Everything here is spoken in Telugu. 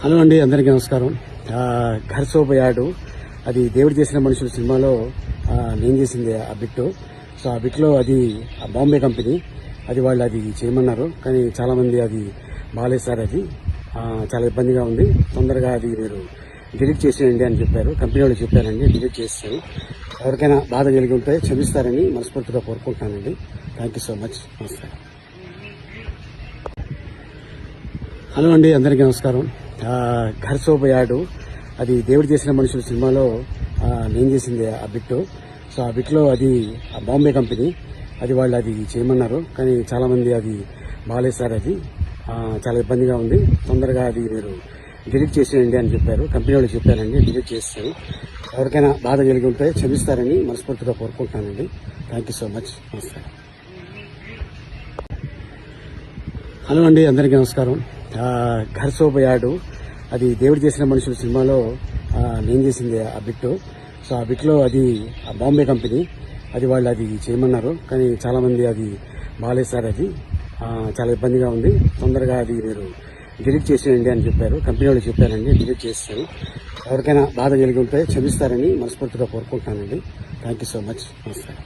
హలో అండి, అందరికీ నమస్కారం. ఘర్ సోబయాడు అది దేవుడు చేసిన మనుషులు సినిమాలో నేను చేసింది ఆ బిట్టు. సో ఆ బిట్లో అది బాంబే కంపెనీ, అది వాళ్ళు అది చేయమన్నారు, కానీ చాలామంది అది బాగాలేదు సార్, అది చాలా ఇబ్బందిగా ఉంది, తొందరగా అది మీరు డిలీట్ చేసేయండి అని చెప్పారు. కంపెనీ వాళ్ళు చెప్పారండి, డిలీట్ చేస్తాను. ఎవరికైనా బాధ కలిగి ఉంటే క్షమిస్తారని మనస్ఫూర్తిగా కోరుకుంటున్నానండి. Thank you so much. నమస్కారం. హలో అండి, అందరికీ నమస్కారం. ఘర్ సోబయాడు అది దేవుడు చేసిన మనుషులు సినిమాలో నేను చేసింది ఆ బిట్టు. సో ఆ బిట్లో అది బాంబే కంపెనీ, అది వాళ్ళు అది చేయమన్నారు, కానీ చాలామంది అది బాగాలేదు సార్, అది చాలా ఇబ్బందిగా ఉంది, తొందరగా అది మీరు డిలీట్ చేసేయండి అని చెప్పారు. కంపెనీ వాళ్ళు చెప్పారండి, డిలీట్ చేస్తాను. ఎవరికైనా బాధ కలిగి ఉంటే క్షమిస్తారని మనస్ఫూర్తిగా కోరుకుంటున్నానండి. Thank you so much. నమస్కారం. హలో అండి, అందరికీ నమస్కారం. ఘర్ సోబయాడు అది దేవుడు చేసిన మనుషులు సినిమాలో నేను చేసింది ఆ బిట్టు. సో ఆ బిట్లో అది బాంబే కంపెనీ, అది వాళ్ళు అది చేయమన్నారు, కానీ చాలామంది అది బాగాలేదు సార్, అది చాలా ఇబ్బందిగా ఉంది, తొందరగా అది మీరు డిలీట్ చేసేయండి అని చెప్పారు. కంపెనీ వాళ్ళు చెప్పారండి, డిలీట్ చేస్తాను. ఎవరికైనా బాధ కలిగి ఉంటే క్షమిస్తారని మనస్ఫూర్తిగా కోరుకుంటున్నానండి. Thank you so much. నమస్కారం.